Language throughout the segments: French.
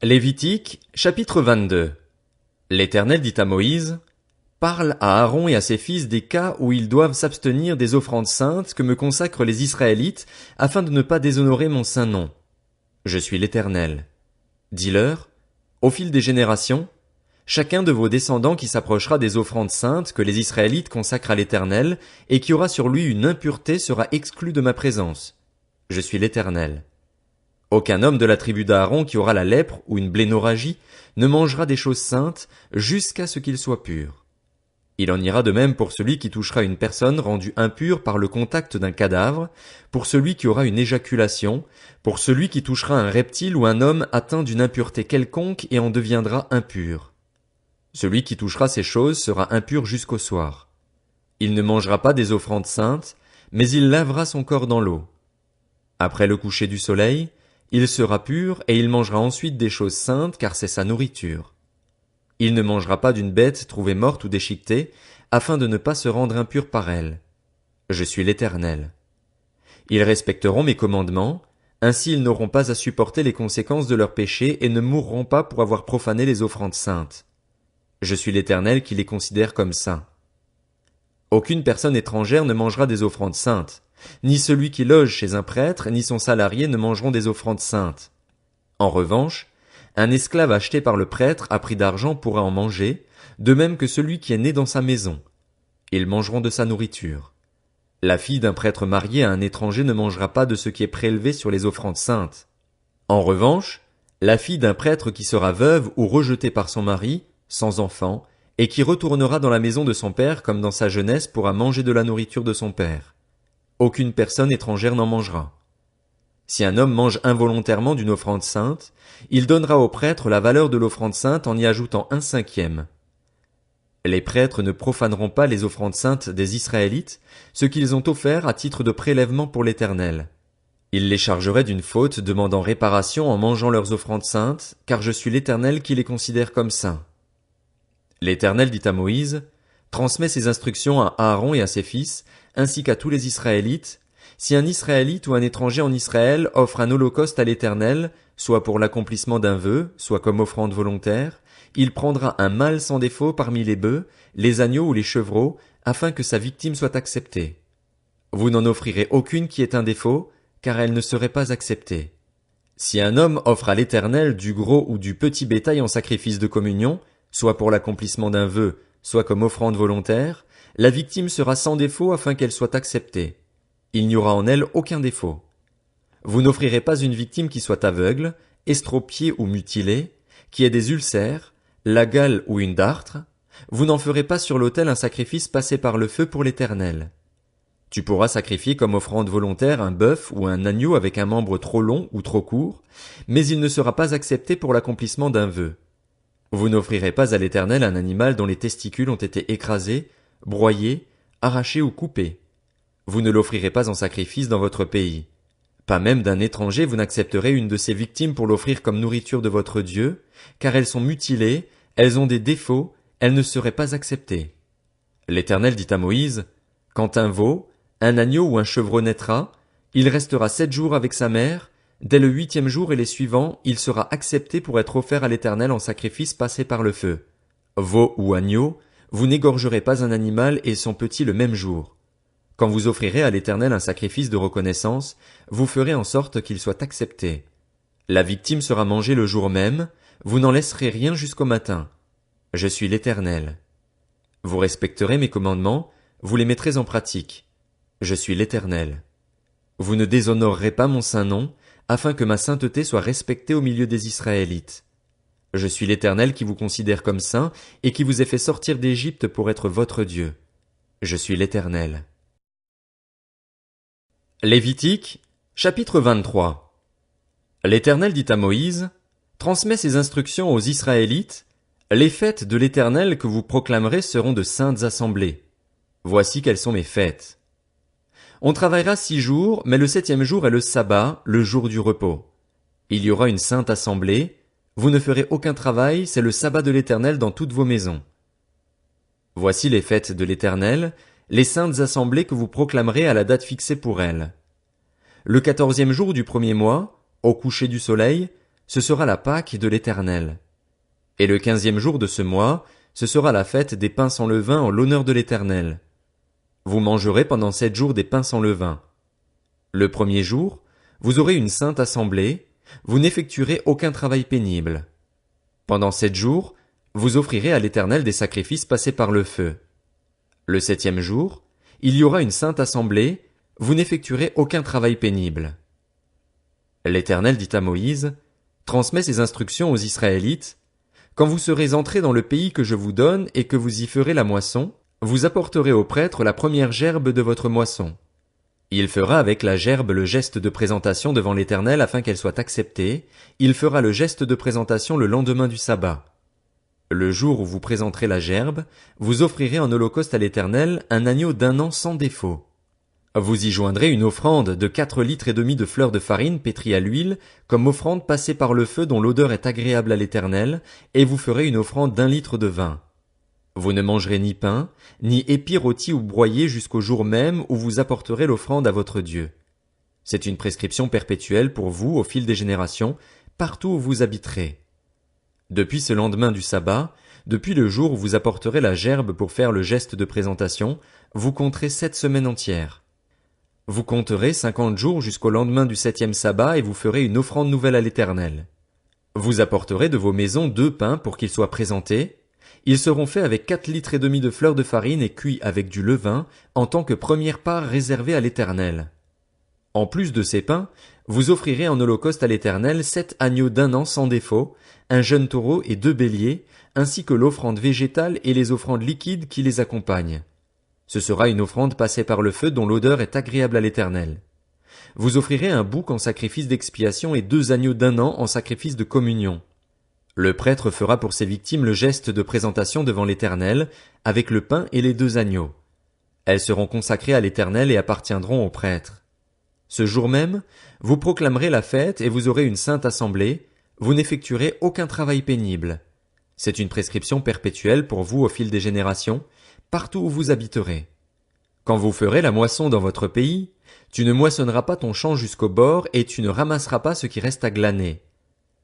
Lévitique, chapitre 22. L'Éternel dit à Moïse, Parle à Aaron et à ses fils des cas où ils doivent s'abstenir des offrandes saintes que me consacrent les Israélites, afin de ne pas déshonorer mon saint nom. Je suis l'Éternel. Dis-leur, au fil des générations, chacun de vos descendants qui s'approchera des offrandes saintes que les Israélites consacrent à l'Éternel, et qui aura sur lui une impureté sera exclu de ma présence. Je suis l'Éternel. Aucun homme de la tribu d'Aaron qui aura la lèpre ou une blénorragie ne mangera des choses saintes jusqu'à ce qu'il soit pur. Il en ira de même pour celui qui touchera une personne rendue impure par le contact d'un cadavre, pour celui qui aura une éjaculation, pour celui qui touchera un reptile ou un homme atteint d'une impureté quelconque et en deviendra impur. Celui qui touchera ces choses sera impur jusqu'au soir. Il ne mangera pas des offrandes saintes, mais il lavera son corps dans l'eau. Après le coucher du soleil, il sera pur et il mangera ensuite des choses saintes car c'est sa nourriture. Il ne mangera pas d'une bête trouvée morte ou déchiquetée, afin de ne pas se rendre impur par elle. Je suis l'Éternel. Ils respecteront mes commandements, ainsi ils n'auront pas à supporter les conséquences de leurs péchés et ne mourront pas pour avoir profané les offrandes saintes. Je suis l'Éternel qui les considère comme saints. Aucune personne étrangère ne mangera des offrandes saintes. Ni celui qui loge chez un prêtre, ni son salarié ne mangeront des offrandes saintes. En revanche, un esclave acheté par le prêtre à prix d'argent pourra en manger, de même que celui qui est né dans sa maison. Ils mangeront de sa nourriture. La fille d'un prêtre marié à un étranger ne mangera pas de ce qui est prélevé sur les offrandes saintes. En revanche, la fille d'un prêtre qui sera veuve ou rejetée par son mari, sans enfant, et qui retournera dans la maison de son père comme dans sa jeunesse pourra manger de la nourriture de son père. Aucune personne étrangère n'en mangera. Si un homme mange involontairement d'une offrande sainte, il donnera au prêtre la valeur de l'offrande sainte en y ajoutant 1/5. Les prêtres ne profaneront pas les offrandes saintes des Israélites, ce qu'ils ont offert à titre de prélèvement pour l'Éternel. Ils les chargeraient d'une faute demandant réparation en mangeant leurs offrandes saintes, car je suis l'Éternel qui les considère comme saints. L'Éternel dit à Moïse, transmets ces instructions à Aaron et à ses fils, ainsi qu'à tous les Israélites. Si un Israélite ou un étranger en Israël offre un holocauste à l'Éternel, soit pour l'accomplissement d'un vœu, soit comme offrande volontaire, il prendra un mâle sans défaut parmi les bœufs, les agneaux ou les chevreaux, afin que sa victime soit acceptée. Vous n'en offrirez aucune qui ait un défaut, car elle ne serait pas acceptée. Si un homme offre à l'Éternel du gros ou du petit bétail en sacrifice de communion, soit pour l'accomplissement d'un vœu, soit comme offrande volontaire, la victime sera sans défaut afin qu'elle soit acceptée. Il n'y aura en elle aucun défaut. Vous n'offrirez pas une victime qui soit aveugle, estropiée ou mutilée, qui ait des ulcères, la gale ou une dartre. Vous n'en ferez pas sur l'autel un sacrifice passé par le feu pour l'Éternel. Tu pourras sacrifier comme offrande volontaire un bœuf ou un agneau avec un membre trop long ou trop court, mais il ne sera pas accepté pour l'accomplissement d'un vœu. Vous n'offrirez pas à l'Éternel un animal dont les testicules ont été écrasés, broyés, arrachés ou coupés. Vous ne l'offrirez pas en sacrifice dans votre pays. Pas même d'un étranger vous n'accepterez une de ces victimes pour l'offrir comme nourriture de votre Dieu, car elles sont mutilées, elles ont des défauts, elles ne seraient pas acceptées. L'Éternel dit à Moïse, quand un veau, un agneau ou un chevreau naîtra, il restera 7 jours avec sa mère, dès le 8e jour et les suivants, il sera accepté pour être offert à l'Éternel en sacrifice passé par le feu. Veau ou agneau, vous n'égorgerez pas un animal et son petit le même jour. Quand vous offrirez à l'Éternel un sacrifice de reconnaissance, vous ferez en sorte qu'il soit accepté. La victime sera mangée le jour même, vous n'en laisserez rien jusqu'au matin. Je suis l'Éternel. Vous respecterez mes commandements, vous les mettrez en pratique. Je suis l'Éternel. Vous ne déshonorerez pas mon saint nom, afin que ma sainteté soit respectée au milieu des Israélites. Je suis l'Éternel qui vous considère comme saint et qui vous ai fait sortir d'Égypte pour être votre Dieu. Je suis l'Éternel. Lévitique, chapitre 23. L'Éternel dit à Moïse, transmets ces instructions aux Israélites, les fêtes de l'Éternel que vous proclamerez seront de saintes assemblées. Voici quelles sont mes fêtes. On travaillera 6 jours, mais le 7e jour est le sabbat, le jour du repos. Il y aura une sainte assemblée, vous ne ferez aucun travail, c'est le sabbat de l'Éternel dans toutes vos maisons. Voici les fêtes de l'Éternel, les saintes assemblées que vous proclamerez à la date fixée pour elles. Le 14e jour du 1er mois, au coucher du soleil, ce sera la Pâque de l'Éternel. Et le 15e jour de ce mois, ce sera la fête des pains sans levain en l'honneur de l'Éternel. Vous mangerez pendant 7 jours des pains sans levain. Le premier jour, vous aurez une sainte assemblée, vous n'effectuerez aucun travail pénible. Pendant 7 jours, vous offrirez à l'Éternel des sacrifices passés par le feu. Le 7e jour, il y aura une sainte assemblée, vous n'effectuerez aucun travail pénible. L'Éternel dit à Moïse, transmets ces instructions aux Israélites. Quand vous serez entrés dans le pays que je vous donne et que vous y ferez la moisson, vous apporterez au prêtre la première gerbe de votre moisson. Il fera avec la gerbe le geste de présentation devant l'Éternel afin qu'elle soit acceptée. Il fera le geste de présentation le lendemain du sabbat. Le jour où vous présenterez la gerbe, vous offrirez en holocauste à l'Éternel un agneau d'1 an sans défaut. Vous y joindrez une offrande de 4,5 litres de fleur de farine pétrie à l'huile, comme offrande passée par le feu dont l'odeur est agréable à l'Éternel, et vous ferez une offrande d'1 litre de vin. Vous ne mangerez ni pain, ni épis rôtis ou broyés jusqu'au jour même où vous apporterez l'offrande à votre Dieu. C'est une prescription perpétuelle pour vous au fil des générations, partout où vous habiterez. Depuis ce lendemain du sabbat, depuis le jour où vous apporterez la gerbe pour faire le geste de présentation, vous compterez 7 semaines entières. Vous compterez 50 jours jusqu'au lendemain du 7e sabbat et vous ferez une offrande nouvelle à l'Éternel. Vous apporterez de vos maisons 2 pains pour qu'ils soient présentés. Ils seront faits avec 4,5 litres de fleur de farine et cuits avec du levain en tant que première part réservée à l'Éternel. En plus de ces pains, vous offrirez en holocauste à l'Éternel 7 agneaux d'1 an sans défaut, un jeune taureau et 2 béliers, ainsi que l'offrande végétale et les offrandes liquides qui les accompagnent. Ce sera une offrande passée par le feu dont l'odeur est agréable à l'Éternel. Vous offrirez un bouc en sacrifice d'expiation et 2 agneaux d'1 an en sacrifice de communion. Le prêtre fera pour ses victimes le geste de présentation devant l'Éternel, avec le pain et les 2 agneaux. Elles seront consacrées à l'Éternel et appartiendront au prêtre. Ce jour même, vous proclamerez la fête et vous aurez une sainte assemblée, vous n'effectuerez aucun travail pénible. C'est une prescription perpétuelle pour vous au fil des générations, partout où vous habiterez. Quand vous ferez la moisson dans votre pays, tu ne moissonneras pas ton champ jusqu'au bord et tu ne ramasseras pas ce qui reste à glaner.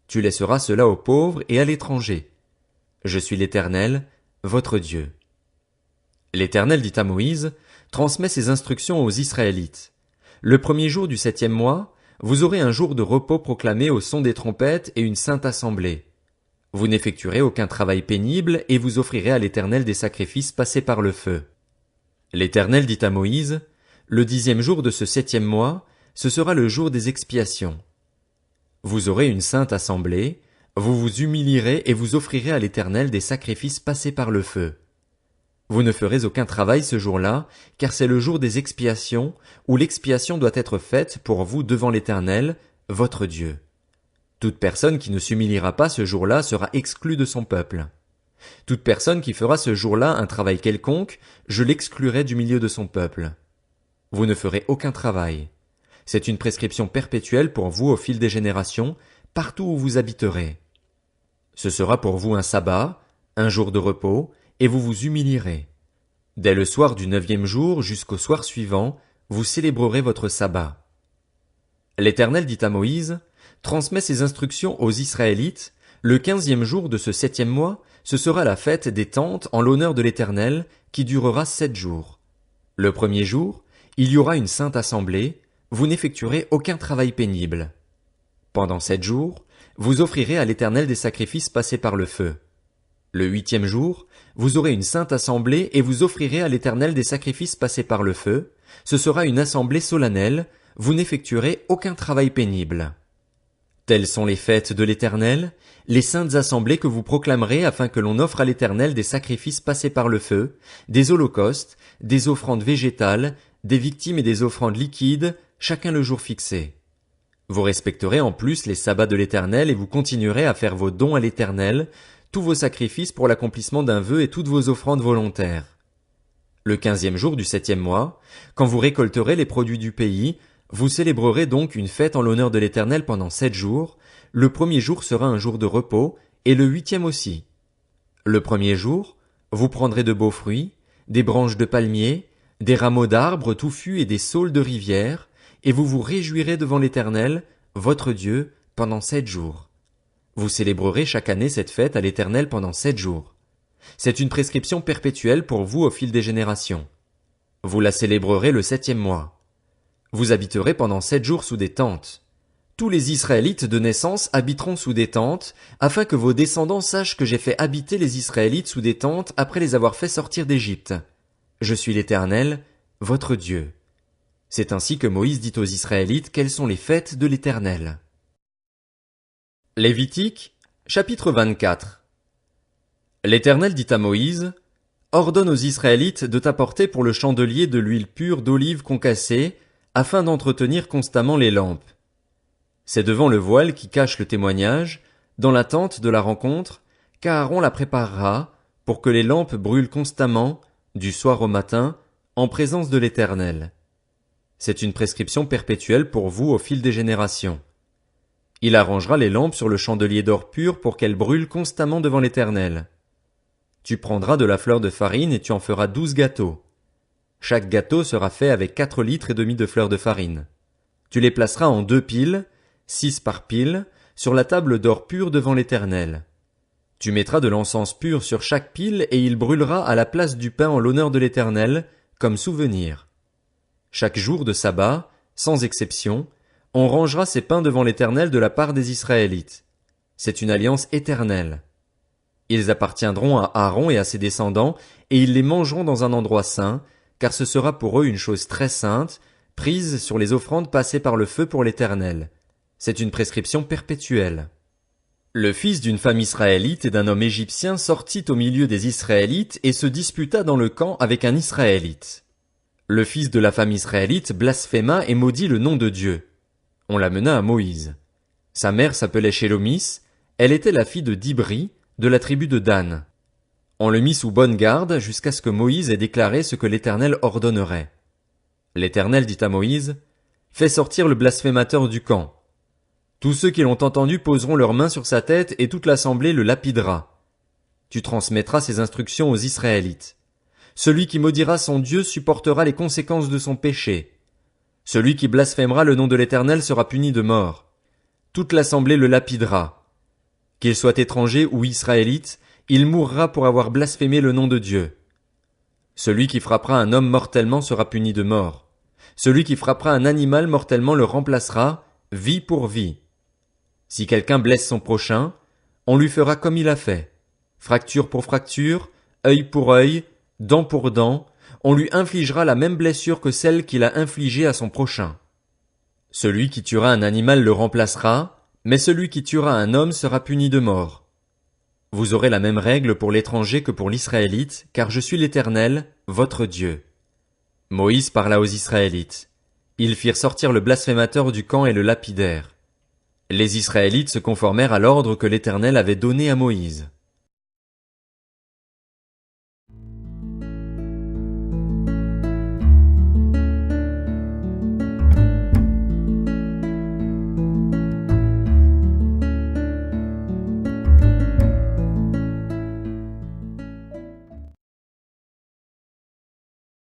Tu laisseras cela aux pauvres et à l'étranger. Je suis l'Éternel, votre Dieu. L'Éternel dit à Moïse, transmets ces instructions aux Israélites. Le premier jour du 7e mois, vous aurez un jour de repos proclamé au son des trompettes et une sainte assemblée. Vous n'effectuerez aucun travail pénible et vous offrirez à l'Éternel des sacrifices passés par le feu. L'Éternel dit à Moïse, le 10e jour de ce 7e mois, ce sera le jour des expiations. Vous aurez une sainte assemblée, vous vous humilierez et vous offrirez à l'Éternel des sacrifices passés par le feu. Vous ne ferez aucun travail ce jour-là, car c'est le jour des expiations, où l'expiation doit être faite pour vous devant l'Éternel, votre Dieu. Toute personne qui ne s'humiliera pas ce jour-là sera exclue de son peuple. Toute personne qui fera ce jour-là un travail quelconque, je l'exclurai du milieu de son peuple. Vous ne ferez aucun travail. C'est une prescription perpétuelle pour vous au fil des générations, partout où vous habiterez. Ce sera pour vous un sabbat, un jour de repos, et vous vous humilierez. Dès le soir du 9e jour jusqu'au soir suivant, vous célébrerez votre sabbat. L'Éternel dit à Moïse, transmets ces instructions aux Israélites, le 15e jour de ce 7e mois, ce sera la fête des tentes en l'honneur de l'Éternel, qui durera 7 jours. Le premier jour, il y aura une sainte assemblée, vous n'effectuerez aucun travail pénible. Pendant 7 jours, vous offrirez à l'Éternel des sacrifices passés par le feu. Le 8e jour, vous aurez une sainte assemblée et vous offrirez à l'Éternel des sacrifices passés par le feu. Ce sera une assemblée solennelle, vous n'effectuerez aucun travail pénible. Telles sont les fêtes de l'Éternel, les saintes assemblées que vous proclamerez afin que l'on offre à l'Éternel des sacrifices passés par le feu, des holocaustes, des offrandes végétales, des victimes et des offrandes liquides, chacun le jour fixé. Vous respecterez en plus les sabbats de l'Éternel et vous continuerez à faire vos dons à l'Éternel, tous vos sacrifices pour l'accomplissement d'un vœu et toutes vos offrandes volontaires. Le 15e jour du 7e mois, quand vous récolterez les produits du pays, vous célébrerez donc une fête en l'honneur de l'Éternel pendant 7 jours. Le premier jour sera un jour de repos, et le 8e aussi. Le premier jour, vous prendrez de beaux fruits, des branches de palmier, des rameaux d'arbres touffus et des saules de rivière, et vous vous réjouirez devant l'Éternel, votre Dieu, pendant 7 jours. Vous célébrerez chaque année cette fête à l'Éternel pendant 7 jours. C'est une prescription perpétuelle pour vous au fil des générations. Vous la célébrerez le 7e mois. Vous habiterez pendant 7 jours sous des tentes. Tous les Israélites de naissance habiteront sous des tentes, afin que vos descendants sachent que j'ai fait habiter les Israélites sous des tentes après les avoir fait sortir d'Égypte. Je suis l'Éternel, votre Dieu. C'est ainsi que Moïse dit aux Israélites quelles sont les fêtes de l'Éternel. Lévitique, chapitre 24. L'Éternel dit à Moïse, ordonne aux Israélites de t'apporter pour le chandelier de l'huile pure d'olive concassée, afin d'entretenir constamment les lampes. C'est devant le voile qui cache le témoignage, dans la tente de la rencontre, qu'Aaron la préparera, pour que les lampes brûlent constamment, du soir au matin, en présence de l'Éternel. C'est une prescription perpétuelle pour vous au fil des générations. Il arrangera les lampes sur le chandelier d'or pur pour qu'elles brûlent constamment devant l'Éternel. Tu prendras de la fleur de farine et tu en feras 12 gâteaux. Chaque gâteau sera fait avec 4 litres et demi de fleur de farine. Tu les placeras en 2 piles, 6 par pile, sur la table d'or pur devant l'Éternel. Tu mettras de l'encens pur sur chaque pile et il brûlera à la place du pain en l'honneur de l'Éternel, comme souvenir. Chaque jour de sabbat, sans exception, on rangera ces pains devant l'Éternel de la part des Israélites. C'est une alliance éternelle. Ils appartiendront à Aaron et à ses descendants, et ils les mangeront dans un endroit saint, car ce sera pour eux une chose très sainte, prise sur les offrandes passées par le feu pour l'Éternel. C'est une prescription perpétuelle. Le fils d'une femme israélite et d'un homme égyptien sortit au milieu des Israélites et se disputa dans le camp avec un Israélite. Le fils de la femme israélite blasphéma et maudit le nom de Dieu. On l'amena à Moïse. Sa mère s'appelait Shélomis, elle était la fille de Dibri, de la tribu de Dan. On le mit sous bonne garde jusqu'à ce que Moïse ait déclaré ce que l'Éternel ordonnerait. L'Éternel dit à Moïse, fais sortir le blasphémateur du camp. Tous ceux qui l'ont entendu poseront leurs mains sur sa tête et toute l'assemblée le lapidera. Tu transmettras ces instructions aux Israélites. Celui qui maudira son Dieu supportera les conséquences de son péché. Celui qui blasphémera le nom de l'Éternel sera puni de mort. Toute l'assemblée le lapidera. Qu'il soit étranger ou israélite, il mourra pour avoir blasphémé le nom de Dieu. Celui qui frappera un homme mortellement sera puni de mort. Celui qui frappera un animal mortellement le remplacera, vie pour vie. Si quelqu'un blesse son prochain, on lui fera comme il a fait. Fracture pour fracture, œil pour œil, dent pour dent, on lui infligera la même blessure que celle qu'il a infligée à son prochain. Celui qui tuera un animal le remplacera, mais celui qui tuera un homme sera puni de mort. Vous aurez la même règle pour l'étranger que pour l'Israélite, car je suis l'Éternel, votre Dieu. Moïse parla aux Israélites. Ils firent sortir le blasphémateur du camp et le lapidèrent. Les Israélites se conformèrent à l'ordre que l'Éternel avait donné à Moïse.